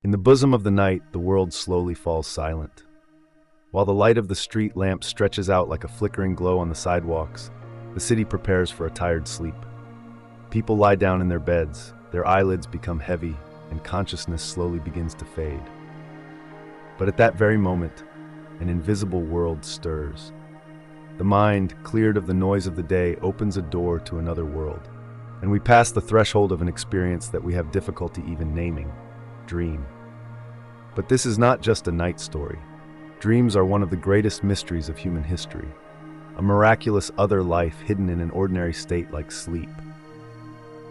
In the bosom of the night, the world slowly falls silent. While the light of the street lamp stretches out like a flickering glow on the sidewalks, the city prepares for a tired sleep. People lie down in their beds, their eyelids become heavy, and consciousness slowly begins to fade. But at that very moment, an invisible world stirs. The mind, cleared of the noise of the day, opens a door to another world, and we pass the threshold of an experience that we have difficulty even naming: dream. But this is not just a night story. Dreams are one of the greatest mysteries of human history, a miraculous other life hidden in an ordinary state like sleep.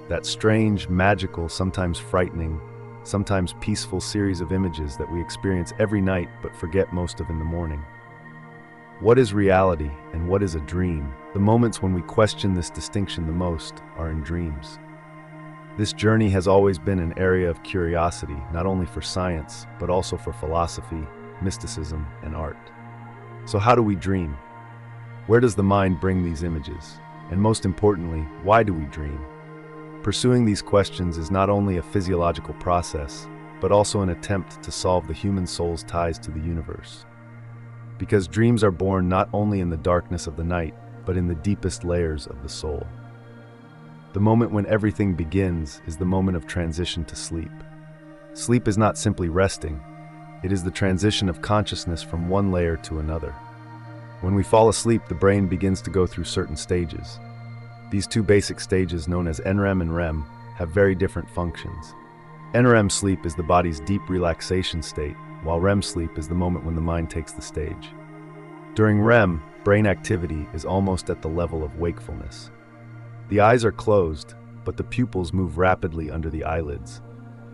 That strange, magical, sometimes frightening, sometimes peaceful series of images that we experience every night but forget most of in the morning. What is reality and what is a dream? The moments when we question this distinction the most are in dreams. This journey has always been an area of curiosity, not only for science, but also for philosophy, mysticism, and art. So how do we dream? Where does the mind bring these images? And most importantly, why do we dream? Pursuing these questions is not only a physiological process, but also an attempt to solve the human soul's ties to the universe. Because dreams are born not only in the darkness of the night, but in the deepest layers of the soul. The moment when everything begins is the moment of transition to sleep. Sleep is not simply resting, it is the transition of consciousness from one layer to another. When we fall asleep, the brain begins to go through certain stages. These two basic stages, known as NREM and REM, have very different functions. NREM sleep is the body's deep relaxation state, while REM sleep is the moment when the mind takes the stage. During REM, brain activity is almost at the level of wakefulness. The eyes are closed, but the pupils move rapidly under the eyelids,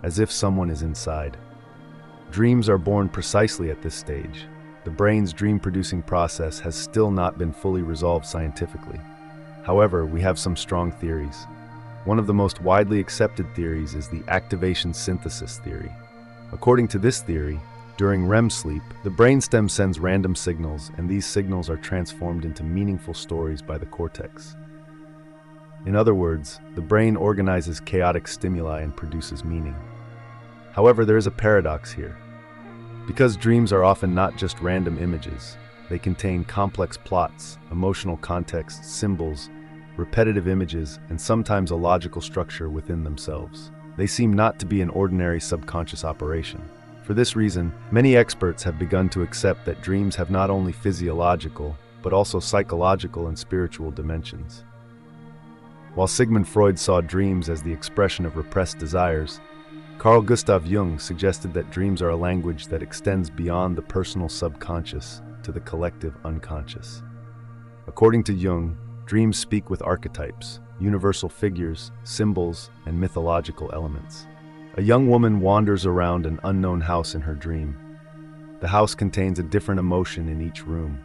as if someone is inside. Dreams are born precisely at this stage. The brain's dream-producing process has still not been fully resolved scientifically. However, we have some strong theories. One of the most widely accepted theories is the activation synthesis theory. According to this theory, during REM sleep, the brainstem sends random signals, and these signals are transformed into meaningful stories by the cortex. In other words, the brain organizes chaotic stimuli and produces meaning. However, there is a paradox here. Because dreams are often not just random images, they contain complex plots, emotional context, symbols, repetitive images, and sometimes a logical structure within themselves. They seem not to be an ordinary subconscious operation. For this reason, many experts have begun to accept that dreams have not only physiological, but also psychological and spiritual dimensions. While Sigmund Freud saw dreams as the expression of repressed desires, Carl Gustav Jung suggested that dreams are a language that extends beyond the personal subconscious to the collective unconscious. According to Jung, dreams speak with archetypes, universal figures, symbols, and mythological elements. A young woman wanders around an unknown house in her dream. The house contains a different emotion in each room.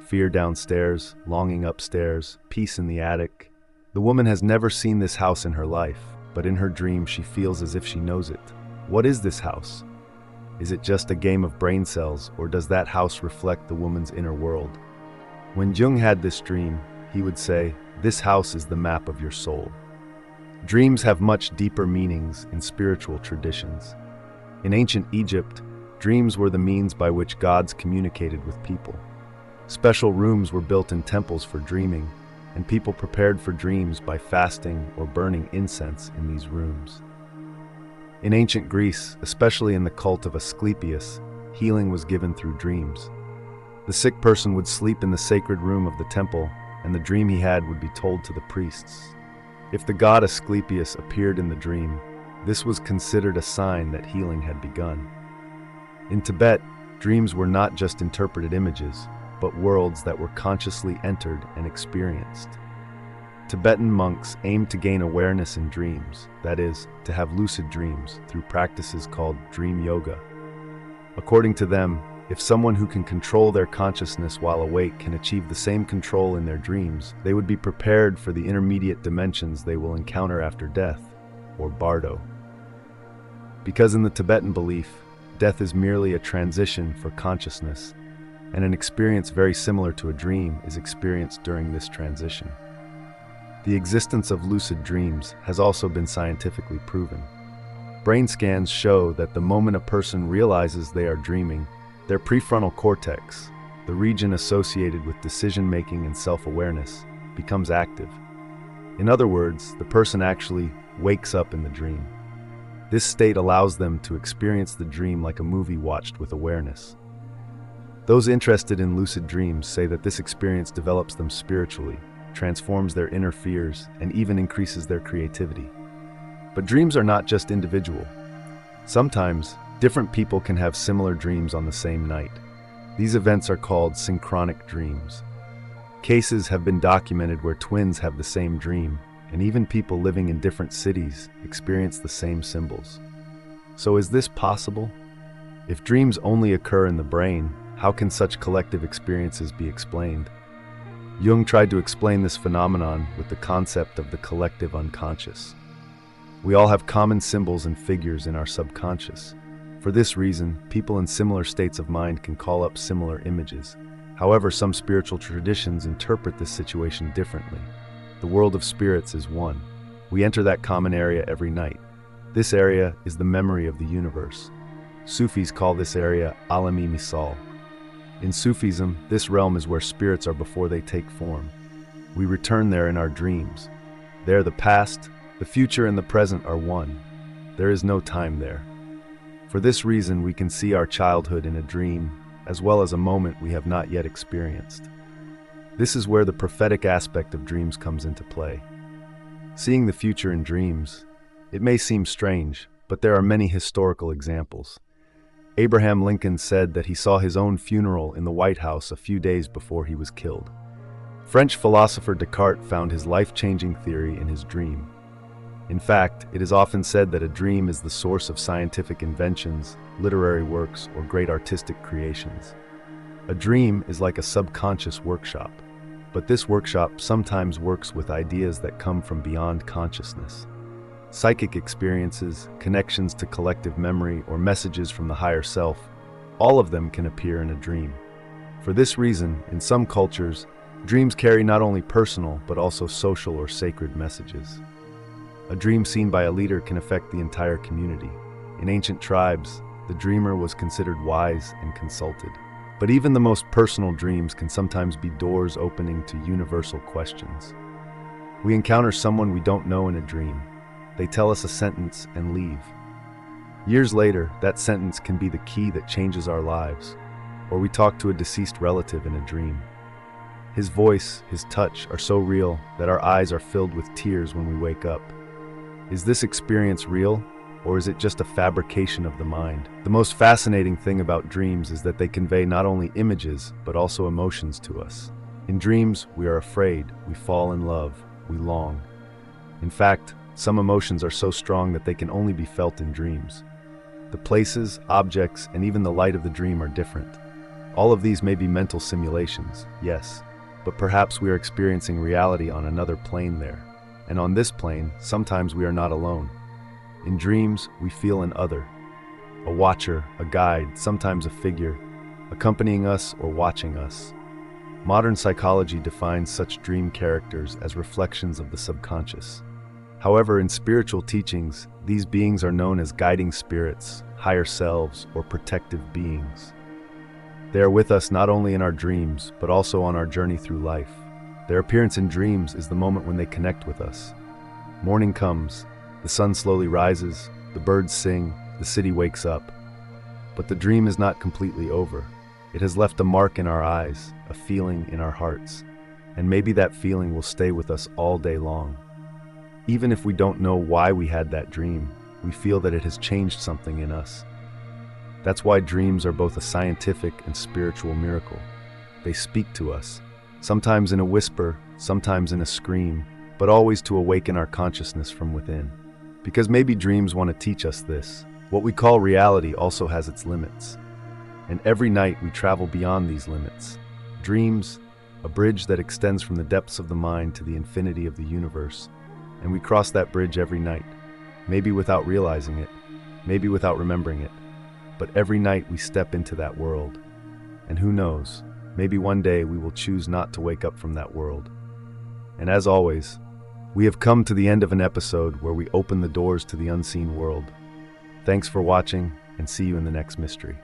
Fear downstairs, longing upstairs, peace in the attic. The woman has never seen this house in her life, but in her dream she feels as if she knows it. What is this house? Is it just a game of brain cells, or does that house reflect the woman's inner world? When Jung had this dream, he would say, "This house is the map of your soul." Dreams have much deeper meanings in spiritual traditions. In ancient Egypt, dreams were the means by which gods communicated with people. Special rooms were built in temples for dreaming, and people prepared for dreams by fasting or burning incense in these rooms. In ancient Greece, especially in the cult of Asclepius, healing was given through dreams. The sick person would sleep in the sacred room of the temple, and the dream he had would be told to the priests. If the god Asclepius appeared in the dream, this was considered a sign that healing had begun. In Tibet, dreams were not just interpreted images, but worlds that were consciously entered and experienced. Tibetan monks aimed to gain awareness in dreams, that is, to have lucid dreams, through practices called dream yoga. According to them, if someone who can control their consciousness while awake can achieve the same control in their dreams, they would be prepared for the intermediate dimensions they will encounter after death, or bardo. Because in the Tibetan belief, death is merely a transition for consciousness, and an experience very similar to a dream is experienced during this transition. The existence of lucid dreams has also been scientifically proven. Brain scans show that the moment a person realizes they are dreaming, their prefrontal cortex, the region associated with decision-making and self-awareness, becomes active. In other words, the person actually wakes up in the dream. This state allows them to experience the dream like a movie watched with awareness. Those interested in lucid dreams say that this experience develops them spiritually, transforms their inner fears, and even increases their creativity. But dreams are not just individual. Sometimes, different people can have similar dreams on the same night. These events are called synchronic dreams. Cases have been documented where twins have the same dream, and even people living in different cities experience the same symbols. So is this possible? If dreams only occur in the brain, how can such collective experiences be explained? Jung tried to explain this phenomenon with the concept of the collective unconscious. We all have common symbols and figures in our subconscious. For this reason, people in similar states of mind can call up similar images. However, some spiritual traditions interpret this situation differently. The world of spirits is one. We enter that common area every night. This area is the memory of the universe. Sufis call this area Alami Misal. In Sufism, this realm is where spirits are before they take form. We return there in our dreams. There the past, the future, and the present are one. There is no time there. For this reason, we can see our childhood in a dream, as well as a moment we have not yet experienced. This is where the prophetic aspect of dreams comes into play. Seeing the future in dreams, it may seem strange, but there are many historical examples. Abraham Lincoln said that he saw his own funeral in the White House a few days before he was killed. French philosopher Descartes found his life-changing theory in his dream. In fact, it is often said that a dream is the source of scientific inventions, literary works, or great artistic creations. A dream is like a subconscious workshop, but this workshop sometimes works with ideas that come from beyond consciousness. Psychic experiences, connections to collective memory, or messages from the higher self, all of them can appear in a dream. For this reason, in some cultures, dreams carry not only personal but also social or sacred messages. A dream seen by a leader can affect the entire community. In ancient tribes, the dreamer was considered wise and consulted. But even the most personal dreams can sometimes be doors opening to universal questions. We encounter someone we don't know in a dream. They tell us a sentence and leave. Years later, that sentence can be the key that changes our lives. Or we talk to a deceased relative in a dream. His voice, his touch are so real that our eyes are filled with tears when we wake up. Is this experience real, or is it just a fabrication of the mind? The most fascinating thing about dreams is that they convey not only images, but also emotions to us. In dreams, we are afraid, we fall in love, we long. In fact, some emotions are so strong that they can only be felt in dreams. The places, objects, and even the light of the dream are different. All of these may be mental simulations, yes, but perhaps we are experiencing reality on another plane there. And on this plane, sometimes we are not alone. In dreams, we feel an other, a watcher, a guide, sometimes a figure, accompanying us or watching us. Modern psychology defines such dream characters as reflections of the subconscious. However, in spiritual teachings, these beings are known as guiding spirits, higher selves, or protective beings. They are with us not only in our dreams, but also on our journey through life. Their appearance in dreams is the moment when they connect with us. Morning comes, the sun slowly rises, the birds sing, the city wakes up. But the dream is not completely over. It has left a mark in our eyes, a feeling in our hearts, and maybe that feeling will stay with us all day long. Even if we don't know why we had that dream, we feel that it has changed something in us. That's why dreams are both a scientific and spiritual miracle. They speak to us, sometimes in a whisper, sometimes in a scream, but always to awaken our consciousness from within. Because maybe dreams want to teach us this. What we call reality also has its limits. And every night we travel beyond these limits. Dreams, a bridge that extends from the depths of the mind to the infinity of the universe. And we cross that bridge every night, maybe without realizing it, maybe without remembering it. But every night we step into that world. And who knows, maybe one day we will choose not to wake up from that world. And as always, we have come to the end of an episode where we open the doors to the unseen world. Thanks for watching, and see you in the next mystery.